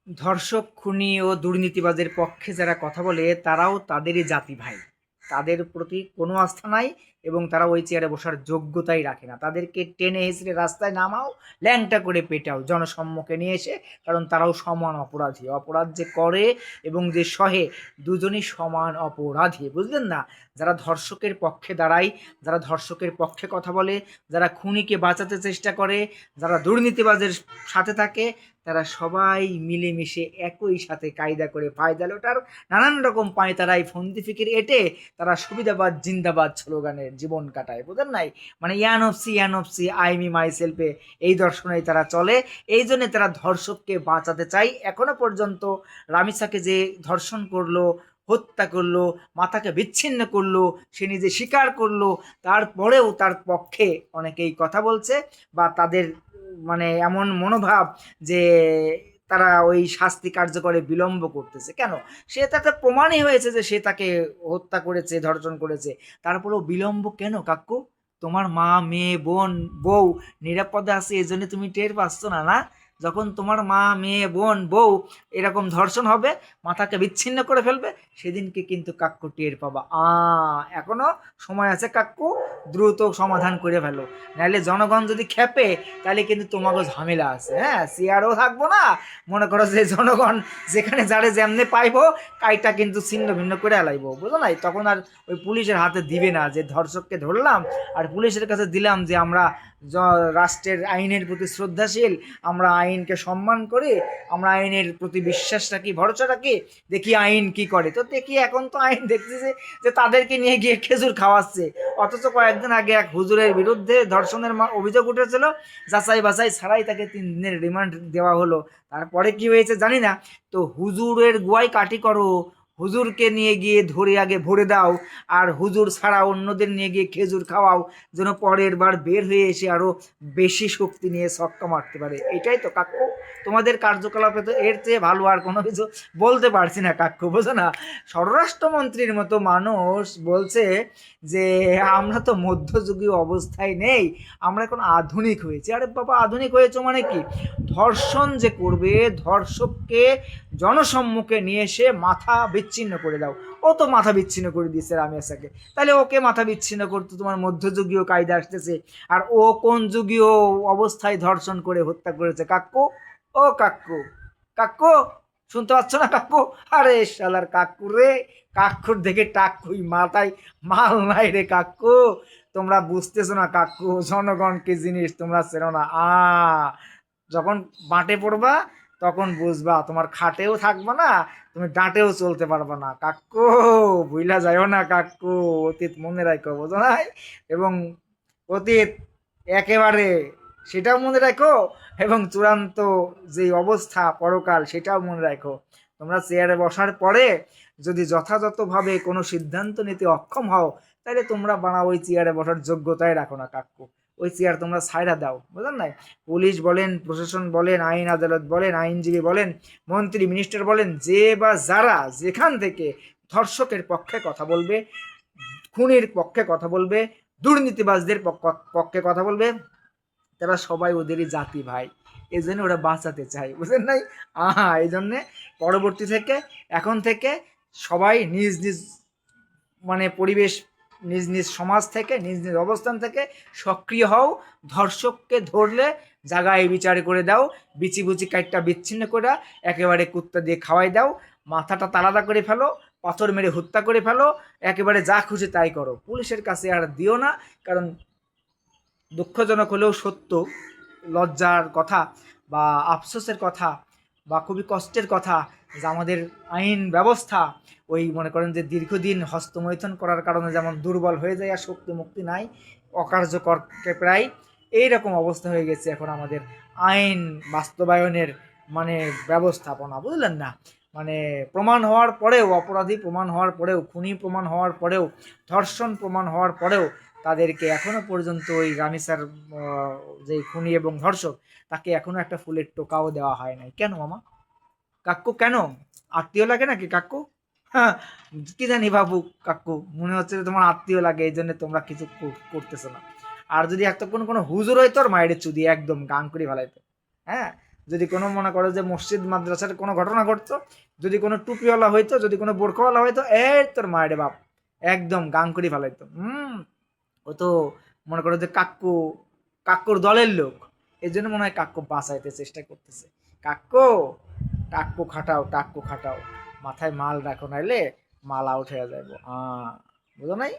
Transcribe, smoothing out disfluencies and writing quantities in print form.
ধর্ষক, খুনি ও দুর্নীতিবাজের পক্ষে যারা কথা বলে তারাও তাদেরই জাতি ভাই। তাদের প্রতি কোনো আস্থা নাই এবং তারা ওই চেয়ারে বসার যোগ্যতাই রাখে না। তাদেরকে টেনে হিঁচড়ে রাস্তায় নামাও, ল্যাংটা করে পেটাও জনসম্মুখে নিয়ে এসে, কারণ তারাও সমান অপরাধী। অপরাধ যে করে এবং যে সহে, দুজনই সমান অপরাধী, বুঝলেন না? যারা ধর্ষকের পক্ষে দাঁড়ায়, যারা ধর্ষকের পক্ষে কথা বলে, যারা খুনিকে বাঁচাতে চেষ্টা করে, যারা দুর্নীতিবাজের সাথে থাকে, তারা সবাই মিলেমিশে একই সাথে কায়দা করে ফায়দা লোটার নানান রকম পায়তারাই ফন্দি ফিকির এঁটে তারা সুবিধাবাদ জিন্দাবাদ স্লোগানে জীবন কাটায়, বুঝলেন নাই? মানে ইয়ান of see I me my সেলফে, এই দর্শনেই তারা চলে। এই জন্যে তারা ধর্ষককে বাঁচাতে চায়। এখনো পর্যন্ত রামিসাকে যে ধর্ষণ করলো, হত্যা করলো, মাথাকে বিচ্ছিন্ন করলো, সে নিজে স্বীকার করলো, তারপরেও তার পক্ষে অনেকেই কথা বলছে, বা তাদের মানে এমন মনোভাব যে তারা ওই শাস্তি কার্যকরে বিলম্ব করতেছে। কেন? সে তাতে প্রমাণই হয়েছে যে সে তাকে হত্যা করেছে, ধর্ষণ করেছে। তারপরেও বিলম্ব কেন কাকু? তোমার মা, মেয়ে, বোন, বউ নিরাপদে আছে এজন্য তুমি টের পাচ্ছ না, না? যখন তোমার মা, মেয়ে, বোন, বউ এরকম ধর্ষণ হবে, মাথাকে বিচ্ছিন্ন করে ফেলবে, সেদিনকে কিন্তু কাক্কু টের পাবা। এখনো সময় আছে কাক্কু, দ্রুত সমাধান করে ফেলো। নাহলে জনগণ যদি খেপে, তাহলে কিন্তু তোমাকেও ঝামেলা আছে। হ্যাঁ, চেয়ারও থাকবো না। মনে করো যে জনগণ যেখানে যারে যেমনে পাইবো, কাইটা কিন্তু ছিন্ন ভিন্ন করে এলাইবো, বুঝো নাই? তখন আর ওই পুলিশের হাতে দিবে না যে ধর্ষককে ধরলাম আর পুলিশের কাছে দিলাম যে আমরা রাষ্ট্রের আইনের প্রতি শ্রদ্ধাশীল, আমরা আইনকে সম্মান করি, আমরা আইনের প্রতি বিশ্বাস রাখি, ভরসা রাখি, দেখি আইন কি করে। তো দেখি এখন তো আইন দেখতেছে যে তাদেরকে নিয়ে গিয়ে খেজুর খাওয়াচ্ছে। অথচ কয়েকদিন আগে এক হুজুরের বিরুদ্ধে ধর্ষণের অভিযোগ উঠেছিল, যাচাই বাছাই ছাড়াই তাকে 3 দিনের রিমান্ড দেওয়া হলো। তারপরে কি হয়েছে জানি না। তো হুজুরের গুয়াই কাটি করো, হুজুরকে নিয়ে গিয়ে ধরে আগে ভরে দাও, আর হুজুর ছাড়া অন্যদের নিয়ে গিয়ে খেজুর খাওয়াও, যেন পরের বার বের হয়ে এসে আরো বেশি শক্তি নিয়ে ছক্কা মারতে পারে। এটাই তো কাকু, তোমাদের কার্যকলাপে তো এর চেয়ে ভালো আর কোনো কিছু বলতে পারছি না কাকু, বোঝো না? স্বরাষ্ট্রমন্ত্রীর মতো মানুষ বলছে যে আমরা তো মধ্যযুগীয় অবস্থায় নেই, আমরা এখন আধুনিক হয়েছি। আরে বাবা, আধুনিক হয়েছে মানে কি? ধর্ষণ যে করবে, ধর্ষককে জনসম্মুখে নিয়ে এসে মাথা বিচ্ছিন্ন করে দাও। ও তো মাথা বিচ্ছিন্ন করে দিয়েছে রামিয়াসাকে, তাহলে ওকে মাথা বিচ্ছিন্ন করতে তোমার মধ্যযুগীয় কায়দা আসতেছে। আর ও কোন যুগীয় অবস্থায় ধর্ষণ করে হত্যা করেছে কাক্কু? ও কাক্কু, কাক্কু, শুনতে পাচ্ছ না কাক্কু? আরে শালার কাক্কু রে, কাক্কুর দেখে টাক্কুই, মাথায় মাল নাই রে কাক্কু। তোমরা বুঝতেছো না কাক্কু, জনগণ কি জিনিস তোমরা চেনো না। যখন বাঁটে পড়বা তখন বুঝবা, তোমার খাটেও থাকবা না, তুমি ডাঁটেও চলতে পারবা না কাক্কু। ভুইলা যাইও না কাক্কু, অতীত মনে রাখো, বোঝো নাই? এবং অতীত একেবারে সেটাও মনে রাখো, এবং চূড়ান্ত যে অবস্থা পরকাল সেটাও মনে রাখো। তোমরা চেয়ারে বসার পরে যদি যথাযথভাবে কোনো সিদ্ধান্ত নিতে অক্ষম হও, তাহলে তোমরা বানাও ওই চেয়ারে বসার যোগ্যতাই রাখো না কাক্কু। ওই চেয়ার তোমরা ছাইড়া দাও, বুঝলেন নাই? পুলিশ বলেন, প্রশাসন বলেন, আইন আদালত বলেন, আইনজীবী বলেন, মন্ত্রী মিনিস্টার বলেন, যে বা যারা যেখান থেকে ধর্ষকের পক্ষে কথা বলবে, খুনির পক্ষে কথা বলবে, দুর্নীতিবাজদের পক্ষে কথা বলবে, তারা সবাই ওদেরই জাতি ভাই। এই জন্য ওরা বাঁচাতে চায়, বুঝলেন নাই? এই জন্যে পরবর্তী থেকে, এখন থেকে সবাই নিজ নিজ মানে পরিবেশ, নিজ নিজ সমাজ থেকে, নিজ নিজ অবস্থান থেকে সক্রিয় হও। ধর্ষককে ধরলে জাগায় বিচার করে দাও, বিচি বুচি কাইটটা বিচ্ছিন্ন করে একেবারে কুত্তা দিয়ে খাওয়াই দাও, মাথাটা তালাদা করে ফেলো, পাথর মেরে হত্যা করে ফেলো, একেবারে যা খুশি তাই করো। পুলিশের কাছে আর দিও না, কারণ দুঃখজনক হলেও সত্য, লজ্জার কথা বা আফসোসের কথা বা খুবই কষ্টের কথা যে আমাদের আইন ব্যবস্থা ওই মনে করেন যে দীর্ঘদিন হস্তমৈথুন করার কারণে যেমন দুর্বল হয়ে যায় আর শক্তি মুক্তি নাই, অকার্যকরকে প্রায় এইরকম অবস্থা হয়ে গেছে এখন আমাদের আইন বাস্তবায়নের মানে ব্যবস্থাপনা, বুঝলেন না? মানে প্রমাণ হওয়ার পরেও, অপরাধী প্রমাণ হওয়ার পরেও, খুনি প্রমাণ হওয়ার পরেও, ধর্ষণ প্রমাণ হওয়ার পরেও তাদেরকে এখনো পর্যন্ত ওই রামিসার যে খুনি এবং ধর্ষক, তাকে এখনো একটা ফুলের টোকাও দেওয়া হয় নাই। কেন মামা? কাকু কেন? আত্মীয় লাগে নাকি কাকু? হ্যাঁ, কি জানি বাবু কাকু, মনে হচ্ছে যে তোমার আত্মীয় লাগে, এই জন্য তোমরা কিছু করতেছো না। আর যদি একটা কোনো হুজুর হইতো, আর মায়ের চুদি একদম গান করে ফেলাইতো। হ্যাঁ, যদি কোনো মনে করো যে মসজিদ মাদ্রাসার কোনো ঘটনা ঘটতো, যদি কোনো টুপিওয়ালা হইতো, যদি কোনো বোরখাওয়ালা হইতো, এই তোর মায়ের বাপ একদম গাং করে ফেলাইতো। ও তো মনে করো যে কাক্কুর দলের লোক, এই জন্য মনে হয় কাক্কু বাঁচাইতে চেষ্টা করতেছে। কাক্কু, টাক্কু খাটাও, মাথায় মাল রাখো, নাইলে মাল আউট হয়ে যাবো। বুঝো নাই?